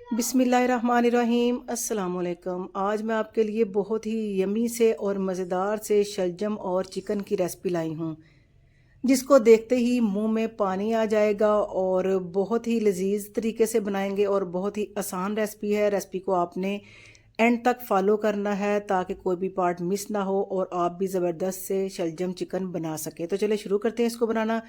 बिस्मिल्लाहिर्रहमानिर्रहीम अस्सलाम वालेकुम। आज मैं आपके लिए बहुत ही यमी से और मज़ेदार से शलजम और चिकन की रेसिपी लाई हूँ, जिसको देखते ही मुंह में पानी आ जाएगा और बहुत ही लजीज तरीके से बनाएंगे और बहुत ही आसान रेसिपी है। रेसिपी को आपने एंड तक फॉलो करना है ताकि कोई भी पार्ट मिस ना हो और आप भी ज़बरदस्त से शलजम चिकन बना सके। तो चलिए शुरू करते हैं इसको बनाना।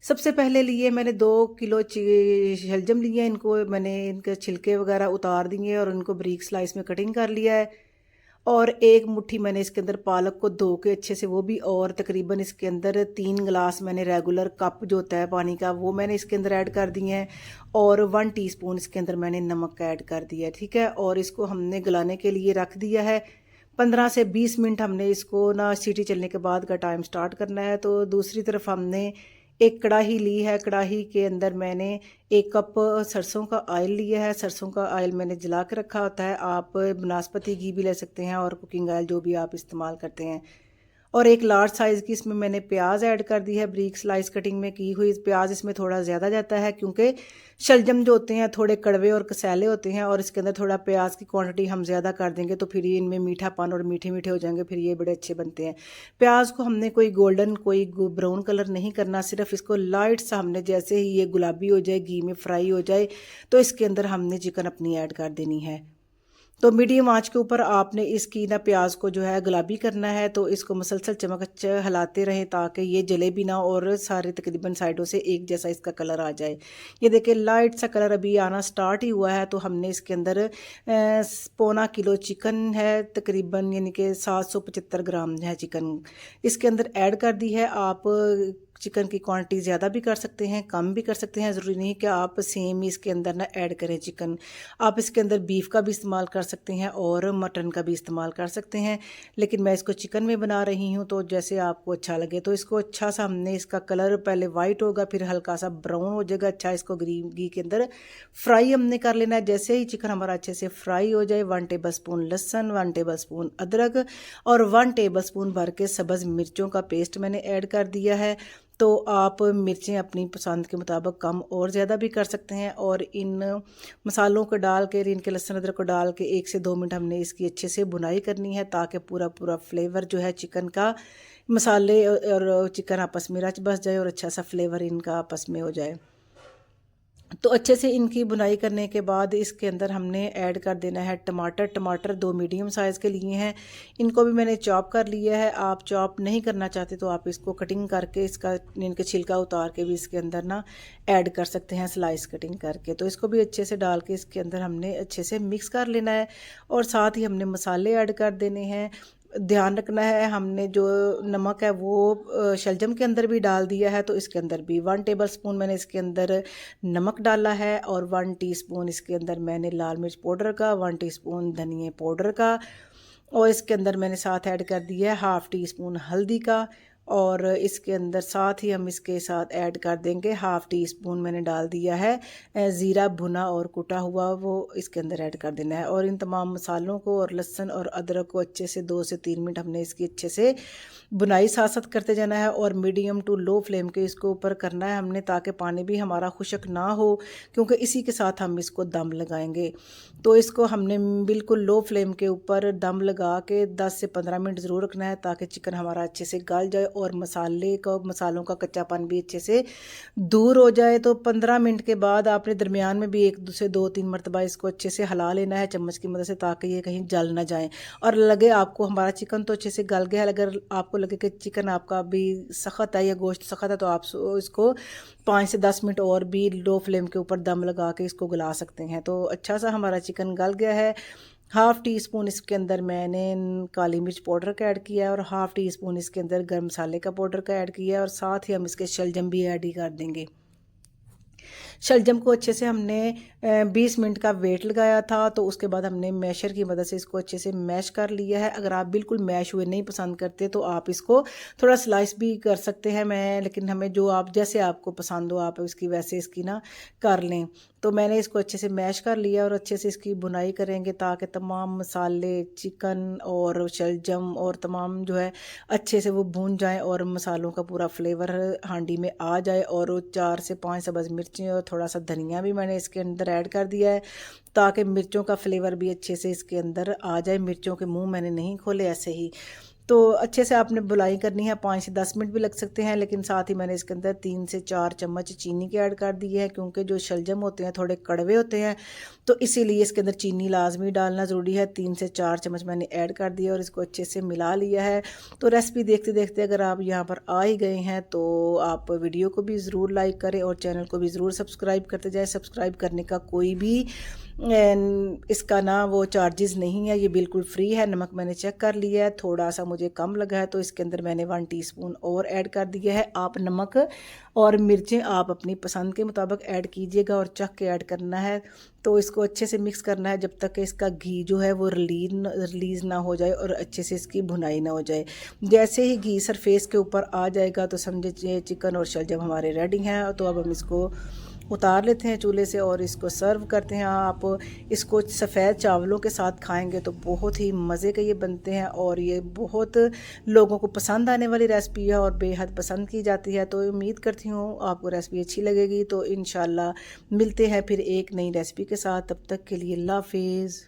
सबसे पहले लिए मैंने 2 किलो शलजम लिए। इनको मैंने इनके छिलके वगैरह उतार दिए और उनको बारीक स्लाइस में कटिंग कर लिया है। और एक मुट्ठी मैंने इसके अंदर पालक को धो के अच्छे से वो भी, और तकरीबन इसके अंदर 3 गिलास मैंने रेगुलर कप जो होता है पानी का वो मैंने इसके अंदर ऐड कर दिए हैं। और 1 टीस्पून इसके अंदर मैंने नमक ऐड कर दिया है। ठीक है, और इसको हमने गलाने के लिए रख दिया है। 15 से 20 मिनट हमने इसको ना सीटी चलने के बाद का टाइम स्टार्ट करना है। तो दूसरी तरफ हमने एक कढ़ाई ली है। कढ़ाई के अंदर मैंने 1 कप सरसों का ऑयल लिया है। सरसों का ऑयल मैंने जला के रखा होता है। आप बनास्पति घी भी ले सकते हैं और कुकिंग ऑयल जो भी आप इस्तेमाल करते हैं। और एक लार्ज साइज़ की इसमें मैंने प्याज ऐड कर दी है, ब्रीक स्लाइस कटिंग में की हुई। प्याज इसमें थोड़ा ज़्यादा जाता है क्योंकि शलजम जो होते हैं थोड़े कड़वे और कसैले होते हैं, और इसके अंदर थोड़ा प्याज की क्वांटिटी हम ज़्यादा कर देंगे तो फिर ये इनमें मीठापन और मीठे मीठे हो जाएंगे, फिर ये बड़े अच्छे बनते हैं। प्याज को हमने कोई गोल्डन कोई ब्राउन कलर नहीं करना, सिर्फ इसको लाइट सा हमने जैसे ही ये गुलाबी हो जाए, घी में फ्राई हो जाए, तो इसके अंदर हमने चिकन अपनी ऐड कर देनी है। तो मीडियम आंच के ऊपर आपने इसकी ना प्याज को जो है गुलाबी करना है। तो इसको मसलसल चमच हिलाते रहें ताकि ये जले भी ना और सारे तकरीबन साइडों से एक जैसा इसका कलर आ जाए। ये देखिए लाइट सा कलर अभी आना स्टार्ट ही हुआ है। तो हमने इसके अंदर 1.25 किलो चिकन है, तकरीबन यानी कि 775 ग्राम है चिकन इसके अंदर ऐड कर दी है। आप चिकन की क्वांटिटी ज़्यादा भी कर सकते हैं, कम भी कर सकते हैं, ज़रूरी नहीं कि आप सेम ही इसके अंदर ना ऐड करें चिकन। आप इसके अंदर बीफ का भी इस्तेमाल कर सकते हैं और मटन का भी इस्तेमाल कर सकते हैं, लेकिन मैं इसको चिकन में बना रही हूँ तो जैसे आपको अच्छा लगे। तो इसको अच्छा सा हमने इसका कलर पहले वाइट होगा, फिर हल्का सा ब्राउन हो जाएगा। अच्छा इसको ग्रीन घी के अंदर फ्राई हमने कर लेना है। जैसे ही चिकन हमारा अच्छे से फ्राई हो जाए, 1 टेबल स्पून लहसुन, 1 टेबल स्पून अदरक और 1 टेबल स्पून भर के सब्ज़ मिर्चों का पेस्ट मैंने ऐड कर दिया है। तो आप मिर्चें अपनी पसंद के मुताबिक कम और ज़्यादा भी कर सकते हैं। और इन मसालों को डाल के, इनके लहसुन अदरक को डाल के 1 से 2 मिनट हमने इसकी अच्छे से बुनाई करनी है ताकि पूरा पूरा फ्लेवर जो है चिकन का, मसाले और चिकन आपस में रच बस जाए और अच्छा सा फ्लेवर इनका आपस में हो जाए। तो अच्छे से इनकी बुनाई करने के बाद इसके अंदर हमने ऐड कर देना है टमाटर। टमाटर 2 मीडियम साइज़ के लिए हैं, इनको भी मैंने चॉप कर लिया है। आप चॉप नहीं करना चाहते तो आप इसको कटिंग करके इसका इनके छिलका उतार के भी इसके अंदर ना ऐड कर सकते हैं, स्लाइस कटिंग करके। तो इसको भी अच्छे से डाल के इसके अंदर हमने अच्छे से मिक्स कर लेना है और साथ ही हमने मसाले ऐड कर देने हैं। ध्यान रखना है, हमने जो नमक है वो शलजम के अंदर भी डाल दिया है, तो इसके अंदर भी 1 टेबल स्पून मैंने इसके अंदर नमक डाला है और 1 टीस्पून इसके अंदर मैंने लाल मिर्च पाउडर का, 1 टीस्पून धनिया पाउडर का, और इसके अंदर मैंने साथ ऐड कर दिया है 1/2 टीस्पून हल्दी का। और इसके अंदर साथ ही हम इसके साथ ऐड कर देंगे 1/2 टीस्पून मैंने डाल दिया है ज़ीरा भुना और कुटा हुआ, वो इसके अंदर ऐड कर देना है। और इन तमाम मसालों को और लहसुन और अदरक को अच्छे से 2 से 3 मिनट हमने इसकी अच्छे से बुनाई साथ साथ करते जाना है और मीडियम टू लो फ्लेम के इसको ऊपर करना है हमने, ताकि पानी भी हमारा खुश्क ना हो, क्योंकि इसी के साथ हम इसको दम लगाएंगे। तो इसको हमने बिल्कुल लो फ्लेम के ऊपर दम लगा के 10 से 15 मिनट ज़रूर रखना है ताकि चिकन हमारा अच्छे से गल जाए और मसालों का कच्चापन भी अच्छे से दूर हो जाए। तो 15 मिनट के बाद आपने दरमियान में भी 1 से 2-3 मरतबा इसको अच्छे से हिला लेना है चम्मच की मदद से, ताकि ये कहीं जल ना जाए और लगे आपको हमारा चिकन तो अच्छे से गल गया है। अगर आपको लगे कि चिकन आपका अभी सख्त है या गोश्त सख्त है तो आप इसको 5 से 10 मिनट और भी लो फ्लेम के ऊपर दम लगा के इसको गला सकते हैं। तो अच्छा सा हमारा चिकन गल गया है। 1/2 टीस्पून इसके अंदर मैंने काली मिर्च पाउडर का ऐड किया है और 1/2 टीस्पून इसके अंदर गर्म मसाले का पाउडर का ऐड किया है, और साथ ही हम इसके शलजम भी ऐड ही कर देंगे। शलजम को अच्छे से हमने 20 मिनट का वेट लगाया था, तो उसके बाद हमने मैशर की मदद से इसको अच्छे से मैश कर लिया है। अगर आप बिल्कुल मैश हुए नहीं पसंद करते तो आप इसको थोड़ा स्लाइस भी कर सकते हैं, लेकिन हमें जो आप जैसे आपको पसंद हो आप इसकी वैसे इसकी ना कर लें। तो मैंने इसको अच्छे से मैश कर लिया और अच्छे से इसकी बुनाई करेंगे ताकि तमाम मसाले, चिकन और शलजम और तमाम जो है अच्छे से वो भून जाएं और मसालों का पूरा फ्लेवर हांडी में आ जाए। और 4 से 5 सब्ज़ मिर्चें और और थोड़ा सा धनिया भी मैंने इसके अंदर ऐड कर दिया है ताकि मिर्चों का फ्लेवर भी अच्छे से इसके अंदर आ जाए। मिर्चों के मुंह मैंने नहीं खोले, ऐसे ही। तो अच्छे से आपने बुलाई करनी है, 5 से 10 मिनट भी लग सकते हैं, लेकिन साथ ही मैंने इसके अंदर 3 से 4 चम्मच चीनी के ऐड कर दी है, क्योंकि जो शलजम होते हैं थोड़े कड़वे होते हैं, तो इसीलिए इसके अंदर चीनी लाजमी डालना ज़रूरी है। 3 से 4 चम्मच मैंने ऐड कर दिया और इसको अच्छे से मिला लिया है। तो रेसिपी देखते देखते अगर आप यहाँ पर आ ही गए हैं तो आप वीडियो को भी ज़रूर लाइक करें और चैनल को भी ज़रूर सब्सक्राइब करते जाएँ। सब्सक्राइब करने का कोई भी इसका ना वो चार्जेस नहीं है, ये बिल्कुल फ्री है। नमक मैंने चेक कर लिया है, थोड़ा सा मुझे कम लगा है तो इसके अंदर मैंने 1 टीस्पून और ऐड कर दिया है। आप नमक और मिर्चें आप अपनी पसंद के मुताबिक ऐड कीजिएगा और चख के ऐड करना है। तो इसको अच्छे से मिक्स करना है जब तक कि इसका घी जो है वो रिलीज़ ना हो जाए और अच्छे से इसकी भुनाई ना हो जाए। जैसे ही घी सरफेस के ऊपर आ जाएगा तो समझे चिकन और शलजम हमारे रेडी हैं। तो अब हम इसको उतार लेते हैं चूल्हे से और इसको सर्व करते हैं। आप इसको सफ़ेद चावलों के साथ खाएंगे तो बहुत ही मज़े के ये बनते हैं और ये बहुत लोगों को पसंद आने वाली रेसिपी है और बेहद पसंद की जाती है। तो उम्मीद करती हूँ आपको रेसिपी अच्छी लगेगी। तो इंशाल्लाह मिलते हैं फिर एक नई रेसिपी के साथ, तब तक के लिए अल्लाह हाफिज़।